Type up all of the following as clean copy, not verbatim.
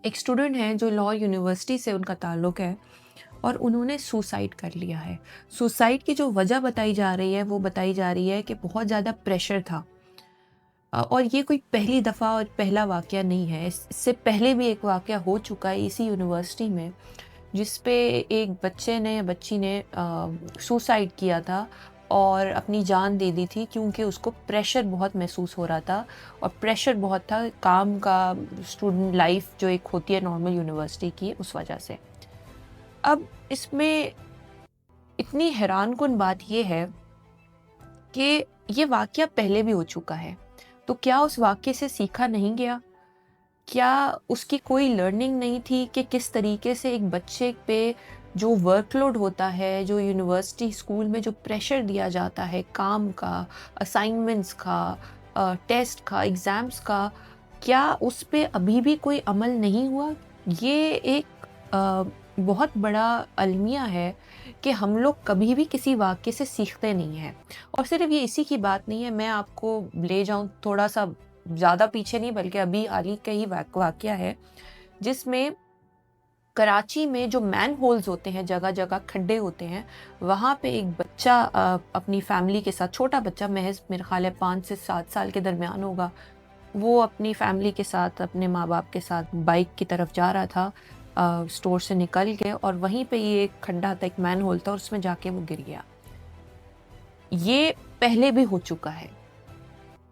ایک اسٹوڈنٹ ہیں جو لاء یونیورسٹی سے ان کا تعلق ہے اور انہوں نے سوسائڈ کر لیا ہے۔ سوسائڈ کی جو وجہ بتائی جا رہی ہے وہ بتائی جا رہی ہے کہ بہت زیادہ پریشر تھا، اور یہ کوئی پہلی دفعہ اور پہلا واقعہ نہیں ہے، اس سے پہلے بھی ایک واقعہ ہو چکا ہے اسی یونیورسٹی میں، جس پہ ایک بچے نے یا بچی نے سوسائڈ کیا تھا اور اپنی جان دے دی تھی، کیونکہ اس کو پریشر بہت محسوس ہو رہا تھا، اور پریشر بہت تھا کام کا، اسٹوڈنٹ لائف جو ایک ہوتی ہے نارمل یونیورسٹی کی، اس وجہ سے۔ اب اس میں اتنی حیران کن بات یہ ہے کہ یہ واقعہ پہلے بھی ہو چکا ہے، تو کیا اس واقعے سے سیکھا نہیں گیا؟ کیا اس کی کوئی لرننگ نہیں تھی کہ کس طریقے سے ایک بچے پہ جو ورک لوڈ ہوتا ہے، جو یونیورسٹی اسکول میں جو پریشر دیا جاتا ہے کام کا، اسائنمنٹس کا، ٹیسٹ کا، ایگزامس کا، کیا اس پہ ابھی بھی کوئی عمل نہیں ہوا؟ یہ ایک بہت بڑا المیہ ہے کہ ہم لوگ کبھی بھی کسی واقعے سے سیکھتے نہیں ہیں۔ اور صرف یہ اسی کی بات نہیں ہے، میں آپ کو لے جاؤں تھوڑا سا زیادہ پیچھے نہیں، بلکہ ابھی حال ہی کا ہی واقعہ ہے، جس میں کراچی میں جو مین ہولز ہوتے ہیں، جگہ جگہ کھڈے ہوتے ہیں، وہاں پہ ایک بچہ اپنی فیملی کے ساتھ، چھوٹا بچہ محض میرے خیال ہے 5 سے 7 سال کے درمیان ہوگا، وہ اپنی فیملی کے ساتھ، اپنے ماں باپ کے ساتھ بائک کی طرف جا رہا تھا، اسٹور سے نکل کے، اور وہیں پہ یہ ایک کھڈا تھا، ایک مین ہول تھا، اور اس میں جا کے وہ گر گیا۔ یہ پہلے بھی ہو چکا ہے،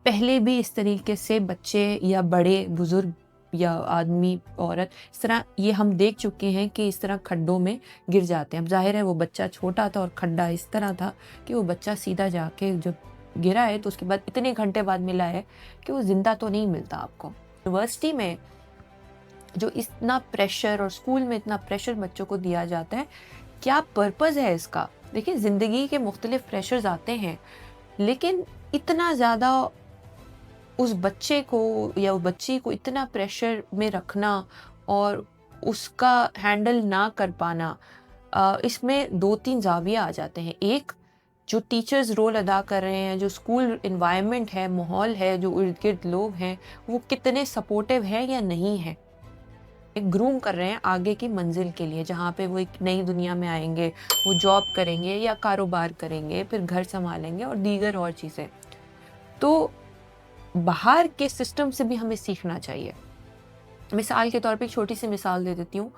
پہلے بھی اس طریقے سے بچے یا بڑے بزرگ یا آدمی عورت، اس طرح یہ ہم دیکھ چکے ہیں کہ اس طرح کھڈوں میں گر جاتے ہیں۔ اب ظاہر ہے وہ بچہ چھوٹا تھا اور کھڈا اس طرح تھا کہ وہ بچہ سیدھا جا کے جب گرا ہے تو اس کے بعد اتنے گھنٹے بعد ملا ہے کہ وہ زندہ تو نہیں ملتا آپ کو۔ یونیورسٹی میں جو اتنا پریشر اور اسکول میں اتنا پریشر بچوں کو دیا جاتا ہے، کیا پرپز ہے اس کا؟ دیکھیں، زندگی کے مختلف پریشرز آتے ہیں، لیکن اتنا زیادہ اس بچے کو یا وہ بچی کو اتنا پریشر میں رکھنا اور اس کا ہینڈل نہ کر پانا، اس میں 2-3 زاویہ آ جاتے ہیں۔ ایک، جو ٹیچرز رول ادا کر رہے ہیں، جو اسکول انوائرمنٹ ہے، ماحول ہے، جو ارد گرد لوگ ہیں، وہ کتنے سپورٹیو ہیں یا نہیں ہیں، ایک گروم کر رہے ہیں آگے کی منزل کے لیے، جہاں پہ وہ ایک نئی دنیا میں آئیں گے، وہ جاب کریں گے یا کاروبار کریں گے، پھر گھر سنبھالیں گے اور دیگر اور چیزیں۔ تو باہر کے سسٹم سے بھی ہمیں سیکھنا چاہیے۔ مثال کے طور پہ ایک چھوٹی سی مثال دے دیتی ہوں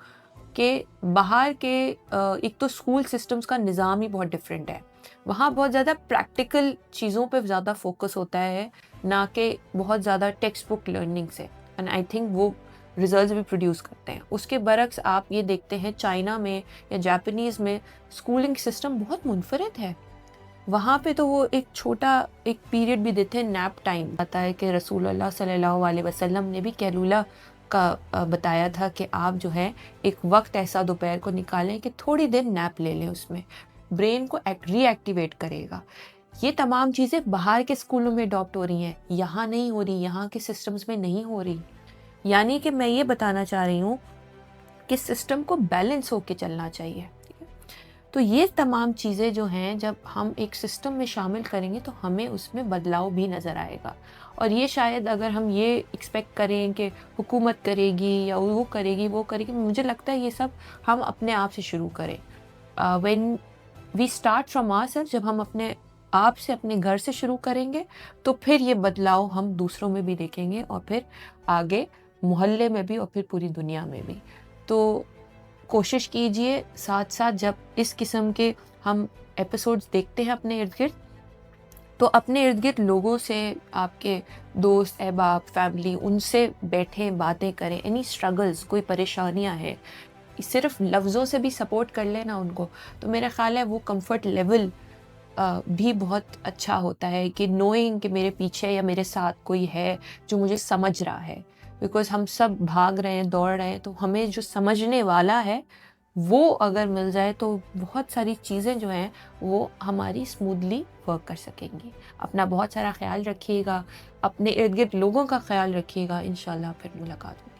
کہ باہر کے ایک تو اسکول سسٹمز کا نظام ہی بہت ڈفرینٹ ہے، وہاں بہت زیادہ پریکٹیکل چیزوں پہ زیادہ فوکس ہوتا ہے، نہ کہ بہت زیادہ ٹیکسٹ بک لرننگ سے، اینڈ آئی تھنک وہ ریزلٹس بھی پروڈیوس کرتے ہیں۔ اس کے برعکس آپ یہ دیکھتے ہیں چائنا میں یا جاپنیز میں اسکولنگ سسٹم بہت منفرد ہے، وہاں پہ تو وہ ایک چھوٹا ایک پیریڈ بھی دیتے ہیں، نیپ ٹائم آتا ہے کہ رسول اللہ صلی اللہ علیہ وسلم نے بھی کیلولہ کا بتایا تھا کہ آپ جو ہے ایک وقت ایسا دوپہر کو نکالیں کہ تھوڑی دیر نیپ لے لیں، اس میں برین کو ری ایکٹیویٹ کرے گا۔ یہ تمام چیزیں باہر کے اسکولوں میں اڈاپٹ ہو رہی ہیں، یہاں نہیں ہو رہی، یہاں کے سسٹمز میں نہیں ہو رہی۔ یعنی کہ میں یہ بتانا چاہ رہی ہوں کہ سسٹم کو بیلنس ہو کے چلنا چاہیے۔ تو یہ تمام چیزیں جو ہیں جب ہم ایک سسٹم میں شامل کریں گے تو ہمیں اس میں بدلاؤ بھی نظر آئے گا، اور یہ شاید اگر ہم یہ ایکسپیکٹ کریں کہ حکومت کرے گی یا وہ کرے گی وہ کرے گی، مجھے لگتا ہے یہ سب ہم اپنے آپ سے شروع کریں۔ When we start from our self, جب ہم اپنے آپ سے، اپنے گھر سے شروع کریں گے تو پھر یہ بدلاؤ ہم دوسروں میں بھی دیکھیں گے، اور پھر آگے محلے میں بھی، اور پھر پوری دنیا میں بھی۔ تو کوشش کیجئے ساتھ ساتھ جب اس قسم کے ہم ایپیسوڈز دیکھتے ہیں اپنے ارد گرد، تو اپنے ارد گرد لوگوں سے، آپ کے دوست احباب، فیملی، ان سے بیٹھیں، باتیں کریں، اینی اسٹرگلز، کوئی پریشانیاں ہیں، صرف لفظوں سے بھی سپورٹ کر لینا ان کو، تو میرا خیال ہے وہ کمفرٹ لیول بھی بہت اچھا ہوتا ہے، کہ نوئنگ کہ میرے پیچھے یا میرے ساتھ کوئی ہے جو مجھے سمجھ رہا ہے، بیکاز ہم سب بھاگ رہے ہیں، دوڑ رہے ہیں، تو ہمیں جو سمجھنے والا ہے وہ اگر مل جائے تو بہت ساری چیزیں جو ہیں وہ ہماری اسموتھلی ورک کر سکیں گی۔ اپنا بہت سارا خیال رکھیے گا، اپنے ارد گرد لوگوں کا خیال رکھیے گا، انشاءاللہ پھر ملاقات ہوگی۔